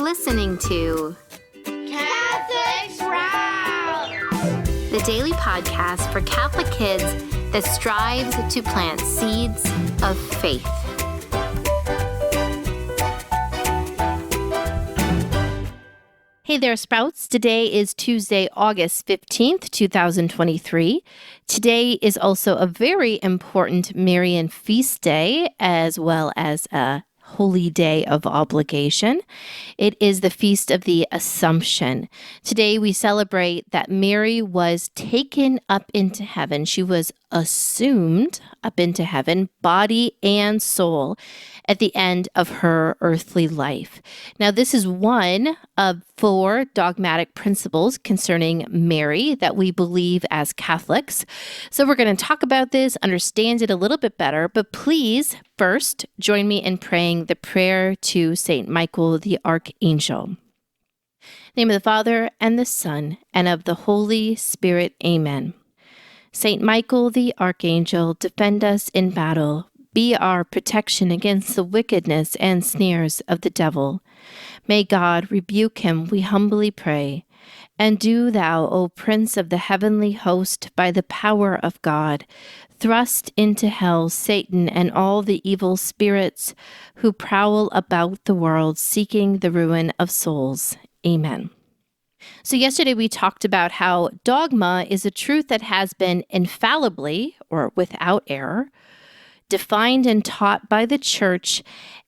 listening to Catholics Round! the daily podcast for Catholic kids that strives to plant seeds of faith. Hey there, Sprouts. Today is Tuesday, August 15th, 2023. Today is also a very important Marian feast day, as well as a holy day of obligation. It is the Feast of the Assumption. Today we celebrate that Mary was taken up into heaven. She was assumed up into heaven, body and soul, at the end of her earthly life. Now, this is one of 4 dogmatic principles concerning Mary that we believe as Catholics. So we're going to talk about this, understand it a little bit better, but please first join me in praying the prayer to Saint Michael the Archangel. In the name of the Father, and the Son, and of the Holy Spirit. Amen. Saint Michael the Archangel, defend us in battle. Be our protection against the wickedness and snares of the devil. May God rebuke him, we humbly pray. And do thou, O Prince of the heavenly host, by the power of God, thrust into hell Satan and all the evil spirits who prowl about the world seeking the ruin of souls. Amen. So yesterday we talked about how dogma is a truth that has been infallibly, or without error, defined and taught by the Church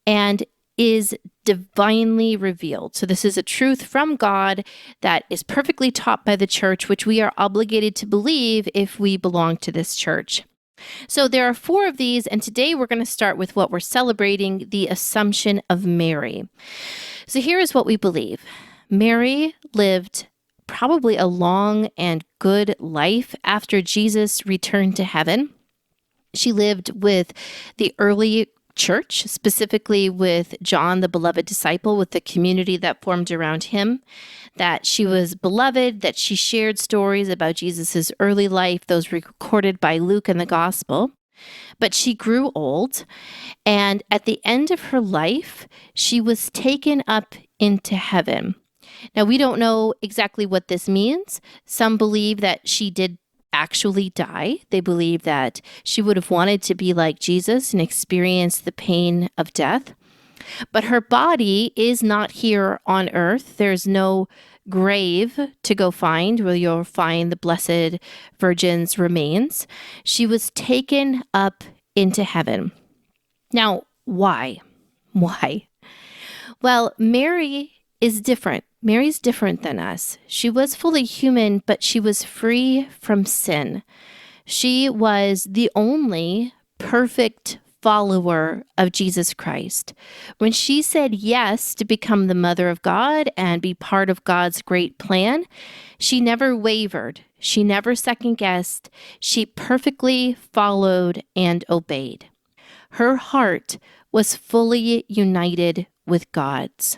and is divinely revealed. So this is a truth from God that is perfectly taught by the Church, which we are obligated to believe if we belong to this Church. So there are 4 of these, and today we're going to start with what we're celebrating, the Assumption of Mary. So here is what we believe. Mary lived probably a long and good life after Jesus returned to heaven. She lived with the early church, specifically with John, the beloved disciple, with the community that formed around him, that she was beloved, that she shared stories about Jesus's early life, those recorded by Luke in the Gospel. But she grew old, and at the end of her life, she was taken up into heaven. Now, we don't know exactly what this means. Some believe that she did actually die. They believe that she would have wanted to be like Jesus and experience the pain of death. But her body is not here on earth. There's no grave to go find where you'll find the Blessed Virgin's remains. She was taken up into heaven. Now, why? Why? Well, Mary is different. Mary's different than us. She was fully human, but she was free from sin. She was the only perfect follower of Jesus Christ. When she said yes to become the mother of God and be part of God's great plan, she never wavered. She never second-guessed. She perfectly followed and obeyed. Her heart was fully united with God's.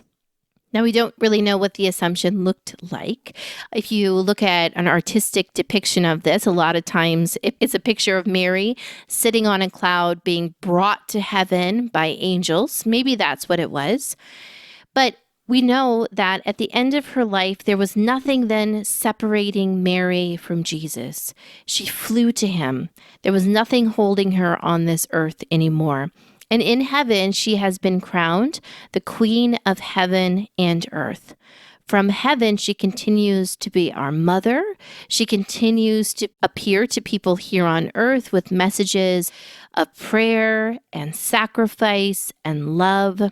Now, we don't really know what the Assumption looked like. If you look at an artistic depiction of this, a lot of times it's a picture of Mary sitting on a cloud being brought to heaven by angels. Maybe that's what it was. But we know that at the end of her life, there was nothing then separating Mary from Jesus. She flew to him. There was nothing holding her on this earth anymore. And in heaven, she has been crowned the Queen of heaven and earth. From heaven, she continues to be our mother. She continues to appear to people here on earth with messages of prayer and sacrifice and love.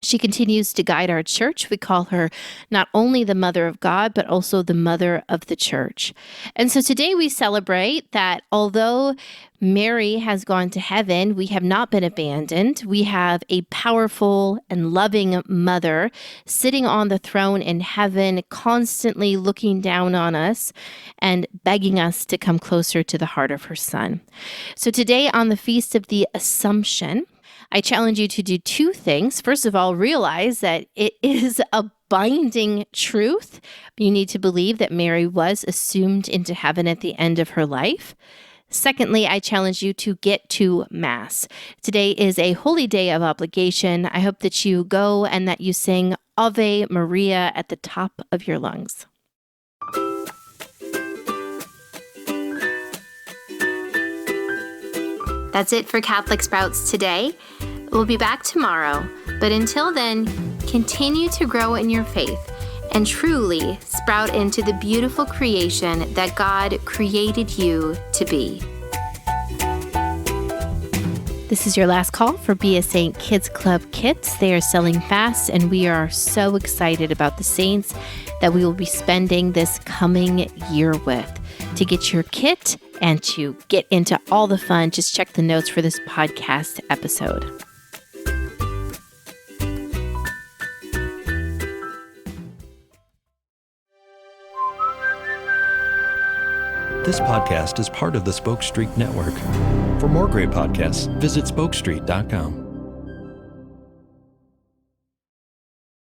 She continues to guide our church. We call her not only the Mother of God, but also the Mother of the Church. And so today we celebrate that although Mary has gone to heaven, we have not been abandoned. We have a powerful and loving mother sitting on the throne in heaven, constantly looking down on us and begging us to come closer to the heart of her Son. So today on the Feast of the Assumption, I challenge you to do 2 things. First of all, realize that it is a binding truth. You need to believe that Mary was assumed into heaven at the end of her life. Secondly, I challenge you to get to Mass. Today is a holy day of obligation. I hope that you go and that you sing Ave Maria at the top of your lungs. That's it for Catholic Sprouts today. We'll be back tomorrow, but until then, continue to grow in your faith and truly sprout into the beautiful creation that God created you to be. This is your last call for Be a Saint Kids Club kits. They are selling fast, and we are so excited about the saints that we will be spending this coming year with. To get your kit and to get into all the fun, just check the notes for this podcast episode. This podcast is part of the Spoke Street Network. For more great podcasts, visit spokestreet.com.